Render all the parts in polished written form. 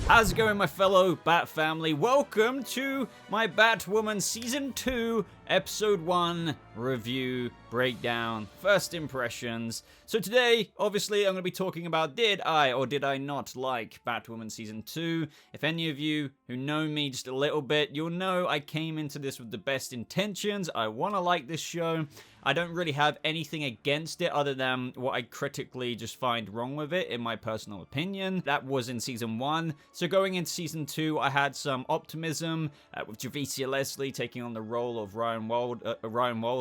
How's it going, my fellow Bat family? Welcome to my Batwoman Season 2, Episode 1 review, breakdown, first impressions. So today, obviously, I'm going to be talking about did I or did I not like Batwoman Season 2. If any of you who know me just a little bit, you'll know I came into this with the best intentions. I want to like this show. I don't really have anything against it other than what I critically just find wrong with it, in my personal opinion. That was in Season 1. So going into Season 2, I had some optimism with Javicia Leslie taking on the role of Ryan Wilder,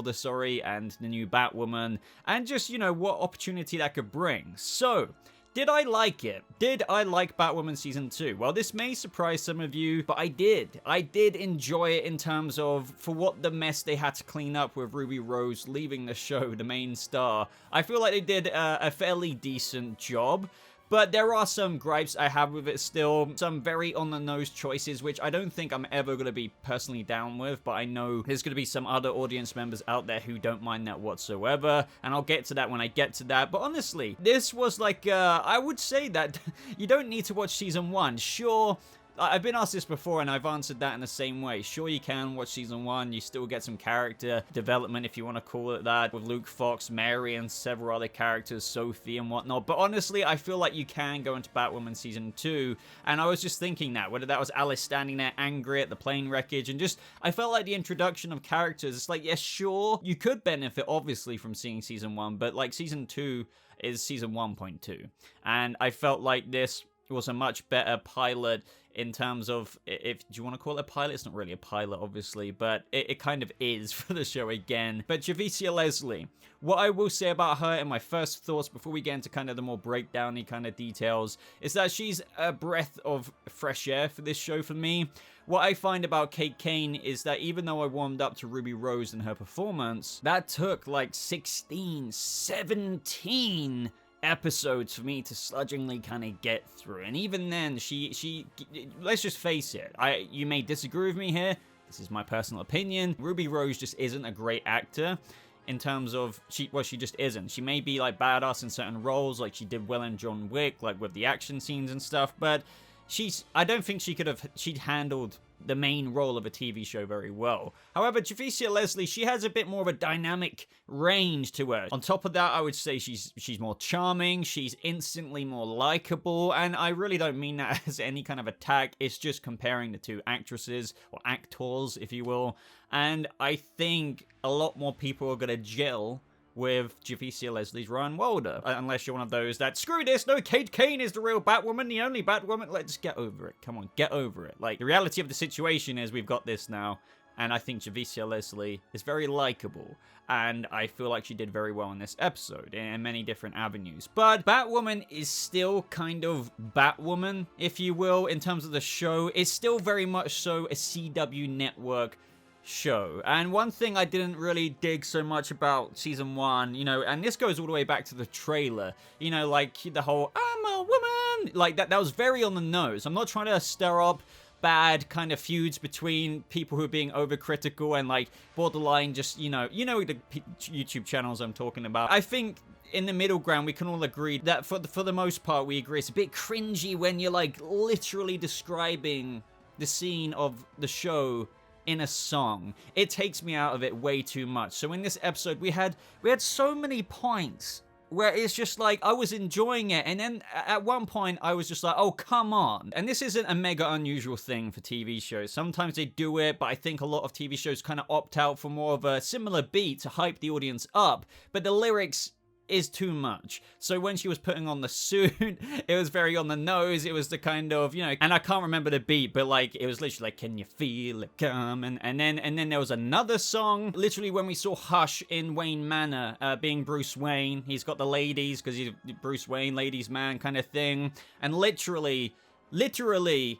and the new Batwoman, and just, you know, what opportunity that could bring. So, did I like it? Did I like Batwoman Season 2? Well, this may surprise some of you, but I did. I did enjoy it in terms of, for what the mess they had to clean up with Ruby Rose leaving the show, the main star. I feel like they did a fairly decent job. But there are some gripes I have with it still, some very on-the-nose choices, which I don't think I'm ever going to be personally down with, but I know there's going to be some other audience members out there who don't mind that whatsoever, and I'll get to that when I get to that. But honestly, this was like, I would say that you don't need to watch Season 1. Sure, I've been asked this before, and I've answered that in the same way. Sure, you can watch Season 1. You still get some character development, if you want to call it that, with Luke Fox, Mary, and several other characters, Sophie and whatnot. But honestly, I feel like you can go into Batwoman Season 2, and I was just thinking that, whether that was Alice standing there angry at the plane wreckage, and just, I felt like the introduction of characters, it's like, yeah, sure, you could benefit, obviously, from seeing Season 1, but, like, Season 2 is Season 1.2, and I felt like this was a much better pilot in terms of, if do you want to call it a pilot? It's not really a pilot, obviously, but it kind of is for the show again. But Javicia Leslie, what I will say about her in my first thoughts before we get into kind of the more breakdown-y kind of details is that she's a breath of fresh air for this show for me. What I find about Kate Kane is that even though I warmed up to Ruby Rose and her performance, that took like 16, 17 episodes for me to sludgingly kind of get through. And even then, she let's just face it, you may disagree with me here, this is my personal opinion, Ruby Rose just isn't a great actor in terms of, she just isn't. She may be like badass in certain roles, like she did well in John Wick, like with the action scenes and stuff, but I don't think she'd handled the main role of a TV show very well. However, Javicia Leslie, she has a bit more of a dynamic range to her. On top of that, I would say she's more charming, she's instantly more likable, and I really don't mean that as any kind of attack, it's just comparing the two actresses, or actors, if you will, and I think a lot more people are gonna gel with Javicia Leslie's Ryan Wilder. Unless you're one of those that, screw this, no, Kate Kane is the real Batwoman, the only Batwoman. Let's get over it. Come on, get over it. Like, the reality of the situation is we've got this now, and I think Javicia Leslie is very likable, and I feel like she did very well in this episode in many different avenues. But Batwoman is still kind of Batwoman, if you will, in terms of the show. It's still very much so a CW network show. And one thing I didn't really dig so much about Season 1, you know, and this goes all the way back to the trailer, you know, like the whole, I'm a woman, like that was very on the nose. I'm not trying to stir up bad kind of feuds between people who are being overcritical and like borderline just, you know the YouTube channels I'm talking about. I think in the middle ground, we can all agree that for the most part, we agree it's a bit cringy when you're like literally describing the scene of the show in a song. It takes me out of it way too much. So in this episode, we had so many points where it's just like, I was enjoying it, and then at one point, I was just like, oh, come on. And this isn't a mega unusual thing for TV shows. Sometimes they do it, but I think a lot of TV shows kind of opt out for more of a similar beat to hype the audience up, but the lyrics is too much. So when she was putting on the suit, it was very on the nose. It was the kind of, you know, and I can't remember the beat, but like, it was literally like, can you feel it come? And then there was another song, literally when we saw Hush in Wayne Manor, being Bruce Wayne. He's got the ladies, because he's Bruce Wayne, ladies man kind of thing. And literally,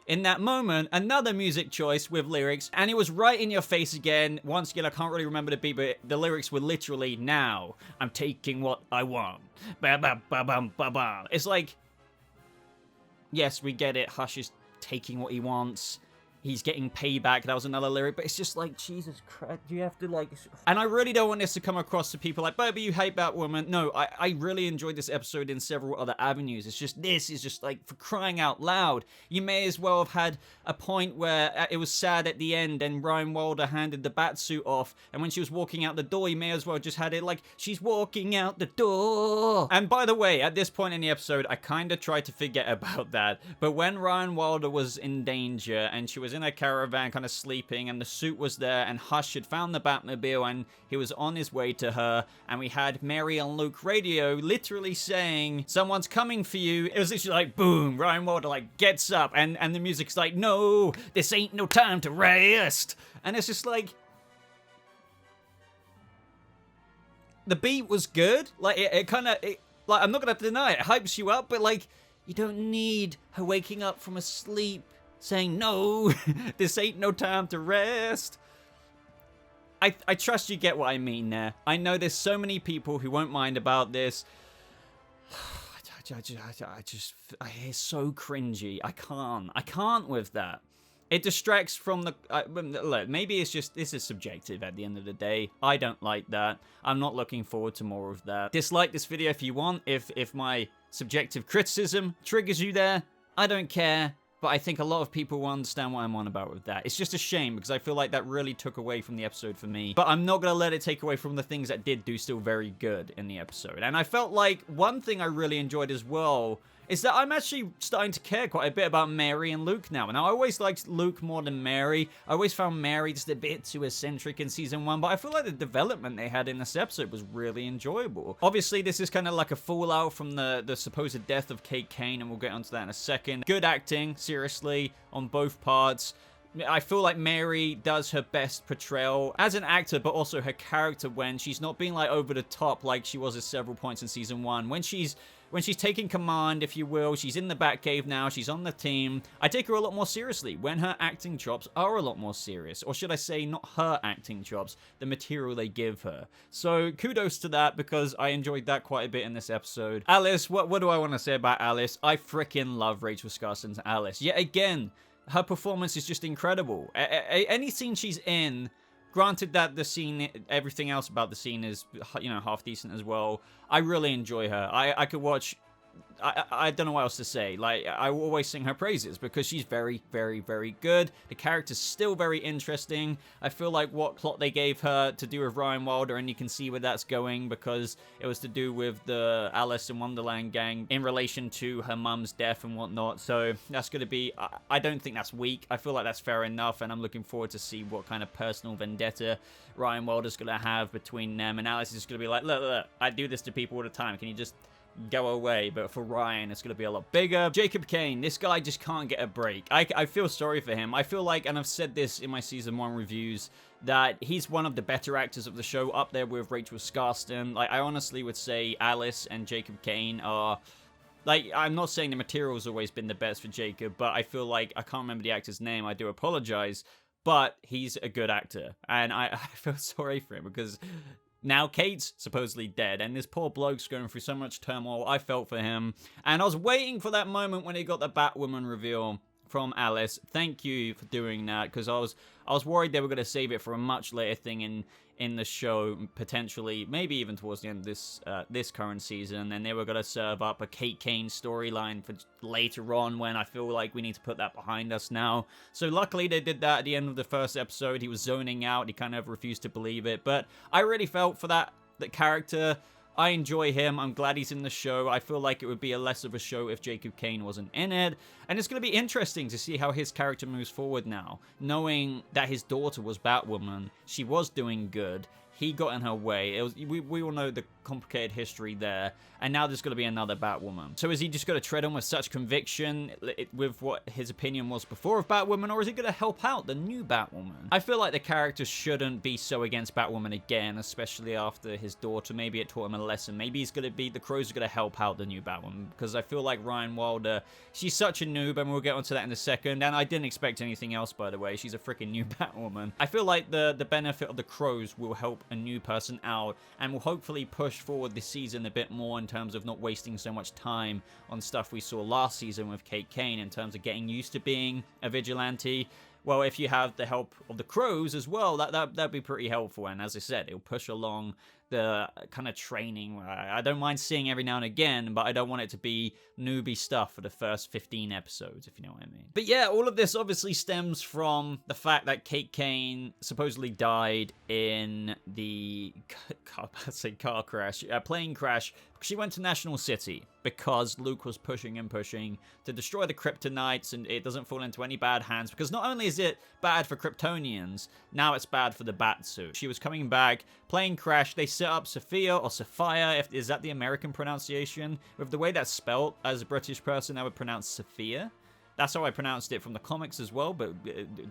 in that moment, another music choice with lyrics, and it was right in your face again. Once again, I can't really remember the beat, but the lyrics were literally, now, I'm taking what I want. Ba ba ba bum ba ba. It's like, yes, we get it. Hush is taking what he wants. he's getting payback. That was another lyric, but it's just like, Jesus Christ, you have to like... And I really don't want this to come across to people like, Boba, you hate Batwoman. No, I really enjoyed this episode in several other avenues. It's just, this is just like, for crying out loud. You may as well have had a point where it was sad at the end and Ryan Wilder handed the Batsuit off, and when she was walking out the door, you may as well just had it like, she's walking out the door. And by the way, at this point in the episode, I kind of tried to forget about that, but when Ryan Wilder was in danger and she was in a caravan kind of sleeping and the suit was there and Hush had found the Batmobile and he was on his way to her, and we had Mary and Luke radio literally saying, someone's coming for you. It was literally like, boom, Ryan Wilder like gets up and the music's like, no, this ain't no time to rest. And it's just like, the beat was good. Like, it kind of, like, I'm not gonna deny it hypes you up, but like, you don't need her waking up from a sleep saying, no, this ain't no time to rest. I trust you get what I mean there. I know there's so many people who won't mind about this. It's so cringy. I can't with that. It distracts from the... look, maybe it's just... This is subjective at the end of the day. I don't like that. I'm not looking forward to more of that. Dislike this video if you want. If my subjective criticism triggers you there, I don't care. But I think a lot of people will understand what I'm on about with that. It's just a shame because I feel like that really took away from the episode for me. But I'm not going to let it take away from the things that did do still very good in the episode. And I felt like one thing I really enjoyed as well is that I'm actually starting to care quite a bit about Mary and Luke now. And I always liked Luke more than Mary. I always found Mary just a bit too eccentric in season 1, but I feel like the development they had in this episode was really enjoyable. Obviously, this is kind of like a fallout from the supposed death of Kate Kane, and we'll get onto that in a second. Good acting, seriously, on both parts. I feel like Mary does her best portrayal as an actor, but also her character when she's not being like over the top like she was at several points in season 1. When she's taking command, if you will, she's in the Batcave now, she's on the team. I take her a lot more seriously when her acting chops are a lot more serious. Or should I say, not her acting chops, the material they give her. So kudos to that because I enjoyed that quite a bit in this episode. Alice, what do I want to say about Alice? I freaking love Rachel Wiscarson's Alice. Yet again, her performance is just incredible. Any scene she's in, granted that the scene, everything else about the scene is, you know, half decent as well. I really enjoy her. I could watch... I don't know what else to say. Like, I will always sing her praises because she's very, very, very good. The character's still very interesting. I feel like what plot they gave her to do with Ryan Wilder, and you can see where that's going because it was to do with the Alice in Wonderland gang in relation to her mum's death and whatnot. So that's going to be... I don't think that's weak. I feel like that's fair enough, and I'm looking forward to see what kind of personal vendetta Ryan Wilder's going to have between them. And Alice is going to be like, look, I do this to people all the time. Can you just... go away? But for Ryan, it's going to be a lot bigger. Jacob Kane, this guy just can't get a break. I feel sorry for him. I feel like, and I've said this in my season 1 reviews, that he's one of the better actors of the show, up there with Rachel Wiscarson. Like, I honestly would say Alice and Jacob Kane are... Like, I'm not saying the material's always been the best for Jacob, but I feel like, I can't remember the actor's name, I do apologize, but he's a good actor. And I feel sorry for him because... now Kate's supposedly dead, and this poor bloke's going through so much turmoil. I felt for him, and I was waiting for that moment when he got the Batwoman reveal from Alice. Thank you for doing that, because I was worried they were going to save it for a much later thing in the show, potentially, maybe even towards the end of this current season, and they were going to serve up a Kate Kane storyline for later on when I feel like we need to put that behind us now. So luckily they did that at the end of the first episode. He was zoning out, he kind of refused to believe it, but I really felt for that character. I enjoy him. I'm glad he's in the show. I feel like it would be a less of a show if Jacob Kane wasn't in it. And it's going to be interesting to see how his character moves forward now. Knowing that his daughter was Batwoman, she was doing good. He got in her way. We all know the complicated history there. And now there's going to be another Batwoman. So is he just going to tread on with such conviction with what his opinion was before of Batwoman? Or is he going to help out the new Batwoman? I feel like the character shouldn't be so against Batwoman again, especially after his daughter. Maybe it taught him a lesson. Maybe he's going to be, the Crows are going to help out the new Batwoman. Because I feel like Ryan Wilder, she's such a noob, and we'll get onto that in a second. And I didn't expect anything else, by the way. She's a freaking new Batwoman. I feel like the benefit of the Crows will help a new person out, and will hopefully push forward this season a bit more in terms of not wasting so much time on stuff we saw last season with Kate Kane, in terms of getting used to being a vigilante. well, if you have the help of the crows as well, that'd be pretty helpful. And as I said, it'll push along the kind of training. I don't mind seeing every now and again, but I don't want it to be newbie stuff for the first 15 episodes, if you know what I mean. But yeah, all of this obviously stems from the fact that Kate Kane supposedly died in the car crash, plane crash. She went to National City because Luke was pushing and pushing to destroy the Kryptonites, and it doesn't fall into any bad hands, because not only is it bad for Kryptonians, now it's bad for the Batsuit. She was coming back, plane crash, they set up Sophia, or Sophia, is that the American pronunciation? With the way that's spelled, as a British person, I would pronounce Sophia. That's how I pronounced it from the comics as well, but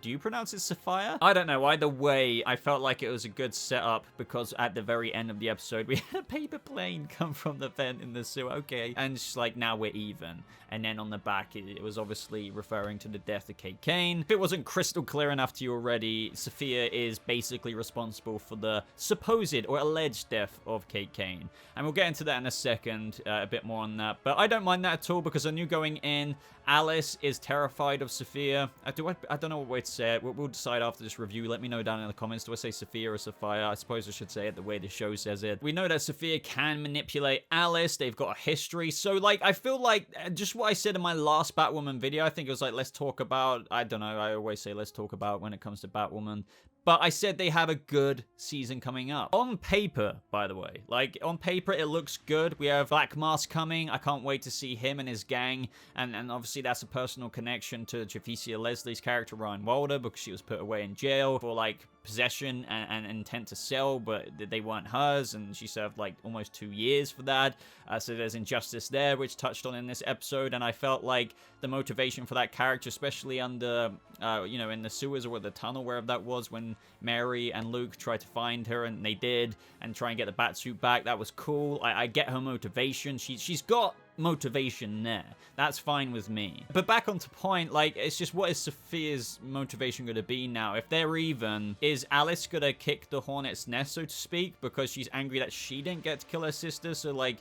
do you pronounce it Sophia? I don't know. Either way, I felt like it was a good setup, because at the very end of the episode, we had a paper plane come from the vent in the sewer. Okay. And it's like, now we're even. And then on the back, it was obviously referring to the death of Kate Kane. If it wasn't crystal clear enough to you already, Sophia is basically responsible for the supposed or alleged death of Kate Kane. And we'll get into that in a second, a bit more on that. But I don't mind that at all, because I knew going in, Alice is terrified of Sophia. I don't know what way to say it. We'll decide after this review. Let me know down in the comments. Do I say Sophia or Sophia? I suppose I should say it the way the show says it. We know that Sophia can manipulate Alice. They've got a history. So, like, I feel like just what I said in my last Batwoman video, I think it was like, let's talk about, I don't know, I always say let's talk about when it comes to Batwoman. But I said they have a good season coming up. On paper, by the way. Like, on paper, it looks good. We have Black Mask coming. I can't wait to see him and his gang. And obviously, that's a personal connection to Javicia Leslie's character, Ryan Wilder, because she was put away in jail for, like, possession and intent to sell, but they weren't hers, and she served, like, almost 2 years for that. So there's injustice there, which touched on in this episode, and I felt like the motivation for that character, especially under, you know, in the sewers or the tunnel, wherever that was, when Mary and Luke tried to find her, and they did, and try and get the Batsuit back. That was cool. I get her motivation. She's got motivation there. That's fine with me. But back onto point, like, it's just, what is Sophia's motivation going to be now? If they're even, is Alice going to kick the hornet's nest, so to speak, because she's angry that she didn't get to kill her sister? So, like,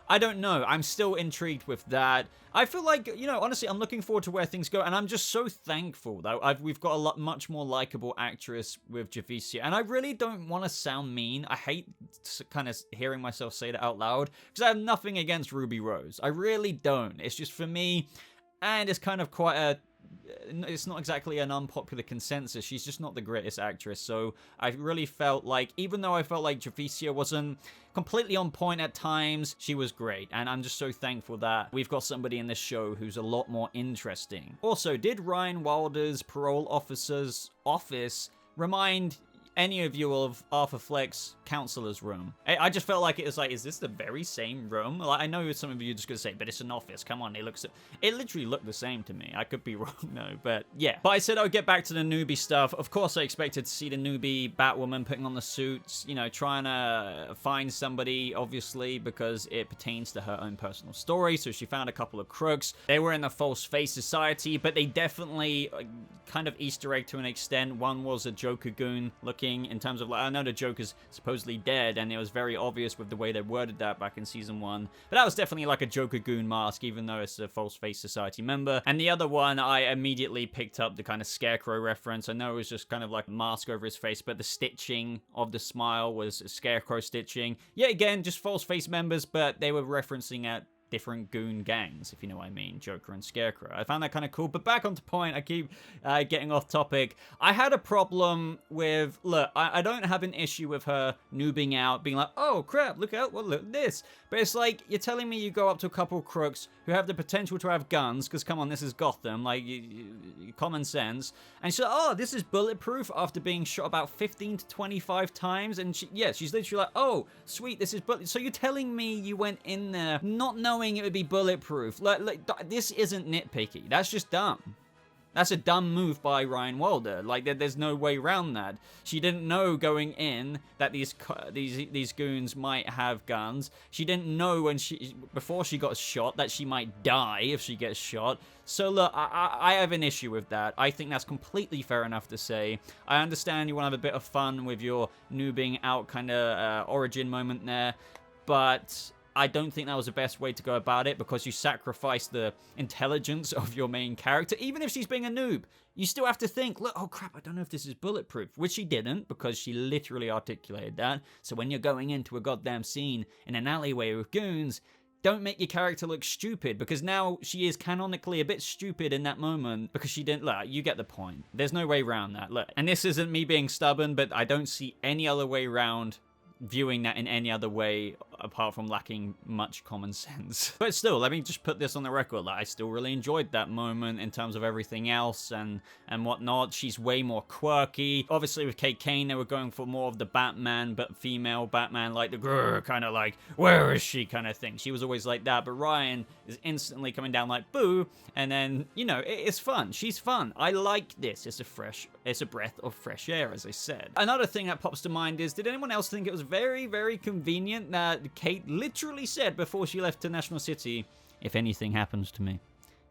I don't know. I'm still intrigued with that. I feel like, you know, honestly, I'm looking forward to where things go, and I'm just so thankful, though. We've got a much more likable actress with Javicia, and I really don't want to sound mean. I hate kind of hearing myself say that out loud, because I have nothing against Ruby Rose. I really don't. It's just, for me, and it's kind of quite a... It's not exactly an unpopular consensus. She's just not the greatest actress. So I really felt like, even though I felt like Javicia wasn't completely on point at times, she was great. And I'm just so thankful that we've got somebody in this show who's a lot more interesting. Also, did Ryan Wilder's parole officer's office remind any of you of Arthur Fleck's counselor's room? I just felt like it was like, is this the very same room? Like, I know some of you are just gonna say, but it's an office. Come on, it literally looked the same to me. I could be wrong, though, but yeah. But I said I would get back to the newbie stuff. Of course, I expected to see the newbie Batwoman putting on the suits, you know, trying to find somebody, obviously, because it pertains to her own personal story. So she found a couple of crooks. They were in the False Face Society, but they definitely kind of Easter egg to an extent. One was a Joker goon looking, in terms of, like, I know the Joker's supposedly dead, and it was very obvious with the way they worded that back in season 1, but that was definitely like a Joker goon mask, even though it's a False Face Society member. And the other one, I immediately picked up the kind of Scarecrow reference. I know it was just kind of like a mask over his face, but the stitching of the smile was Scarecrow stitching. Yet again, just False Face members, but they were referencing at different goon gangs, if you know what I mean, Joker and Scarecrow. I found that kind of cool, but back onto point, I keep getting off topic. I had a problem with, look, I don't have an issue with her noobing out, being like, oh crap, look out, well, look at this. But it's like, you're telling me you go up to a couple crooks who have the potential to have guns, because come on, this is Gotham, like, common sense, and she's like, oh, this is bulletproof, after being shot about 15 to 25 times, and she's literally like, oh, sweet, this is bulletproof. So you're telling me you went in there not knowing it would be bulletproof? Like, this isn't nitpicky. That's just dumb. That's a dumb move by Ryan Wilder. Like, there's no way around that. She didn't know going in that these goons might have guns. She didn't know before she got shot that she might die if she gets shot. So look, I have an issue with that. I think that's completely fair enough to say. I understand you want to have a bit of fun with your noobing out kind of origin moment there, but I don't think that was the best way to go about it, because you sacrifice the intelligence of your main character. Even if she's being a noob, you still have to think, look, oh crap, I don't know if this is bulletproof, which she didn't, because she literally articulated that. So when you're going into a goddamn scene in an alleyway with goons, don't make your character look stupid, because now she is canonically a bit stupid in that moment because she didn't. Look, you get the point. There's no way around that. Look, and this isn't me being stubborn, but I don't see any other way around viewing that in any other way apart from lacking much common sense. But still, let me just put this on the record that I still really enjoyed that moment in terms of everything else and whatnot. She's way more quirky. Obviously with Kate Kane, they were going for more of the Batman, but female Batman, like the grrr, kind of like, where is she kind of thing. She was always like that, but Ryan is instantly coming down like, boo, and then, you know, it's fun. She's fun. I like this. It's a breath of fresh air, as I said. Another thing that pops to mind is, did anyone else think it was very, very convenient that Kate literally said before she left to National City, if anything happens to me,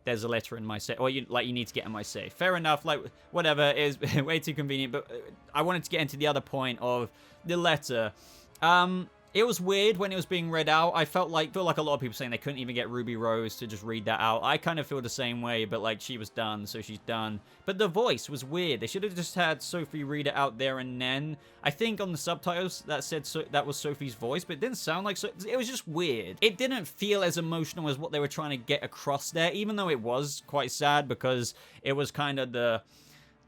there's a letter in my safe, or you need to get in my safe. Fair enough, like, whatever, it is way too convenient, but I wanted to get into the other point of the letter. It was weird when it was being read out. I feel like a lot of people saying they couldn't even get Ruby Rose to just read that out. I kind of feel the same way, but like, she was done, so she's done. But the voice was weird. They should have just had Sophie read it out there and then. I think on the subtitles that said that was Sophie's voice, but it didn't sound like so. It was just weird. It didn't feel as emotional as what they were trying to get across there, even though it was quite sad because it was kind of the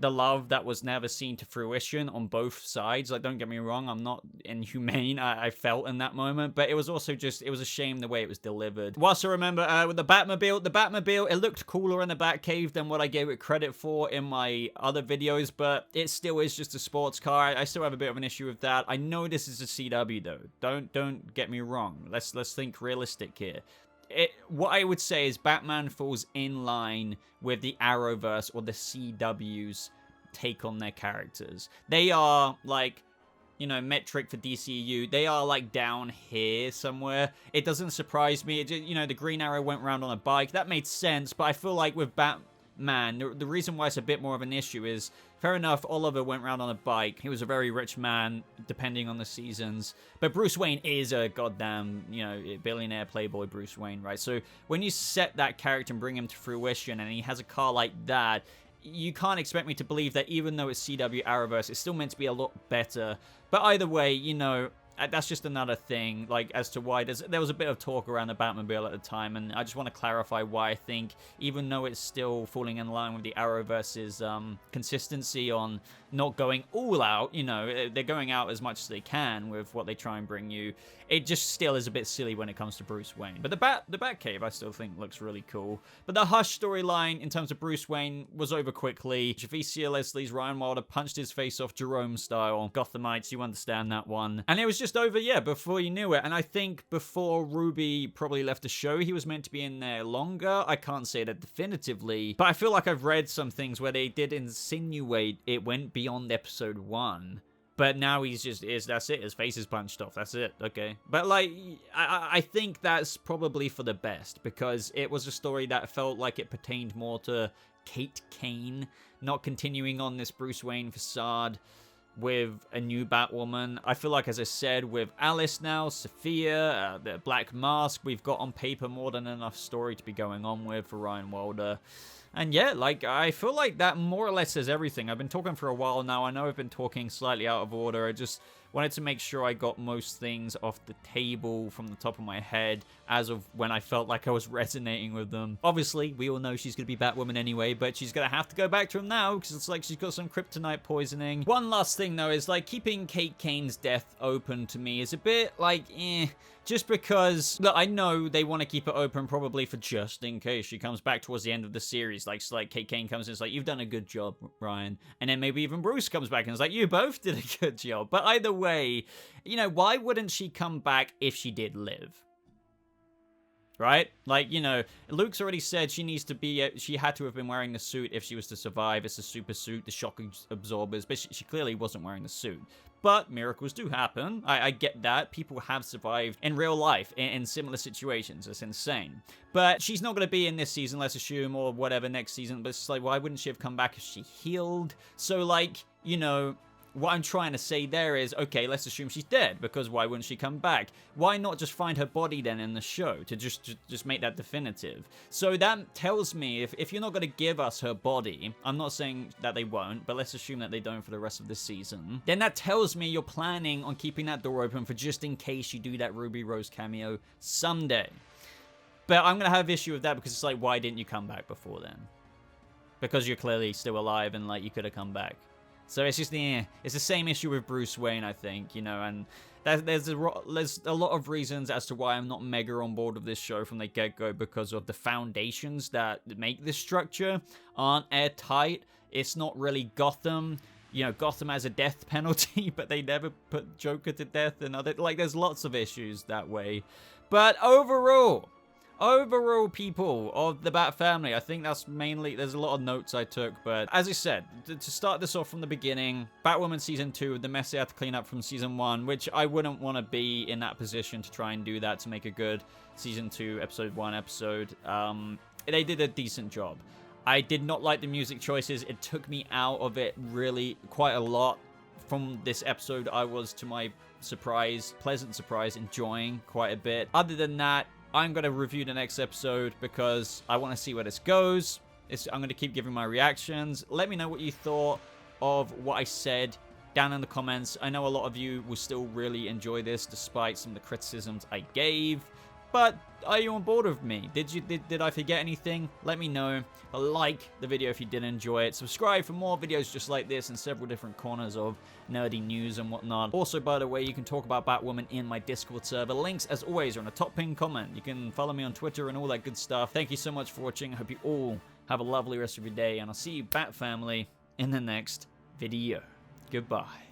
love that was never seen to fruition on both sides. Like, don't get me wrong, I'm not inhumane, I felt in that moment, but it was also just, it was a shame the way it was delivered. Whilst I remember with the Batmobile, it looked cooler in the Batcave than what I gave it credit for in my other videos, but it still is just a sports car. I still have a bit of an issue with that. I know this is a CW though. Don't get me wrong. Let's think realistic here. What I would say is Batman falls in line with the Arrowverse or the CW's take on their characters. They are like, you know, metric for DCU. They are like down here somewhere. It doesn't surprise me. You know, the Green Arrow went around on a bike. That made sense, but I feel like with Batman, the reason why it's a bit more of an issue is, fair enough, Oliver went around on a bike. He was a very rich man, depending on the seasons. But Bruce Wayne is a goddamn, you know, billionaire playboy Bruce Wayne, right? So when you set that character and bring him to fruition and he has a car like that, you can't expect me to believe that even though it's CW Arrowverse, it's still meant to be a lot better. But either way, you know, that's just another thing, like, as to why there was a bit of talk around the Batmobile at the time, and I just want to clarify why I think, even though it's still falling in line with the Arrowverse's consistency on not going all out, you know, they're going out as much as they can with what they try and bring you. It just still is a bit silly when it comes to Bruce Wayne. But the Batcave, I still think looks really cool. But the Hush storyline, in terms of Bruce Wayne, was over quickly. Javicia Leslie's Ryan Wilder punched his face off Jerome style. Gothamites, you understand that one. And it was just over, yeah, before you knew it. And I think before Ruby probably left the show, he was meant to be in there longer. I can't say that definitively, but I feel like I've read some things where they did insinuate it went beyond episode 1. But now he's just, that's it, his face is punched off, that's it, okay. But like, I think that's probably for the best, because it was a story that felt like it pertained more to Kate Kane, not continuing on this Bruce Wayne facade with a new Batwoman. I feel like, as I said, with Alice now, Sophia, the Black Mask, we've got on paper more than enough story to be going on with for Ryan Wilder. And yeah, like, I feel like that more or less says everything. I've been talking for a while now. I know I've been talking slightly out of order. I just wanted to make sure I got most things off the table from the top of my head as of when I felt like I was resonating with them. Obviously, we all know she's going to be Batwoman anyway, but she's going to have to go back to him now because it's like she's got some kryptonite poisoning. One last thing, though, is like keeping Kate Kane's death open to me is a bit like, just because, look, I know they want to keep it open probably for just in case she comes back towards the end of the series. Like, so like Kate Kane comes in, it's like, you've done a good job, Ryan. And then maybe even Bruce comes back and it's like, you both did a good job. But either way, you know, why wouldn't she come back if she did live? Right? Like, you know, Luke's already said she needs to be, she had to have been wearing the suit if she was to survive. It's a super suit, the shock absorbers, but she clearly wasn't wearing the suit. But miracles do happen. I get that. People have survived in real life in similar situations. It's insane. But she's not going to be in this season, let's assume, or whatever, next season. But it's like, why wouldn't she have come back if she healed? So, like, you know, what I'm trying to say there is, okay, let's assume she's dead, because why wouldn't she come back? Why not just find her body then in the show to just make that definitive? So that tells me, if you're not going to give us her body, I'm not saying that they won't, but let's assume that they don't for the rest of this season, then that tells me you're planning on keeping that door open for just in case you do that Ruby Rose cameo someday. But I'm going to have issue with that, because it's like, why didn't you come back before then? Because you're clearly still alive and like you could have come back. So it's just it's the same issue with Bruce Wayne, I think, you know, and there's a lot of reasons as to why I'm not mega on board with this show from the get-go, because of the foundations that make this structure aren't airtight. It's not really Gotham. You know, Gotham has a death penalty, but they never put Joker to death, and other, like, there's lots of issues that way. But overall, people of the Bat family, I think that's mainly, there's a lot of notes I took, but as I said, to start this off from the beginning, Batwoman Season 2, the mess they had to clean up from Season 1, which I wouldn't want to be in that position to try and do that to make a good Season 2, Episode 1 episode. They did a decent job. I did not like the music choices. It took me out of it really quite a lot. From this episode, I was, to my surprise, pleasant surprise, enjoying quite a bit. Other than that, I'm going to review the next episode because I want to see where this goes. I'm going to keep giving my reactions. Let me know what you thought of what I said down in the comments. I know a lot of you will still really enjoy this despite some of the criticisms I gave. But are you on board with me? Did I forget anything? Let me know. Like the video if you did enjoy it. Subscribe for more videos just like this in several different corners of nerdy news and whatnot. Also, by the way, you can talk about Batwoman in my Discord server. Links, as always, are in the top pinned comment. You can follow me on Twitter and all that good stuff. Thank you so much for watching. I hope you all have a lovely rest of your day. And I'll see you, Bat Family, in the next video. Goodbye.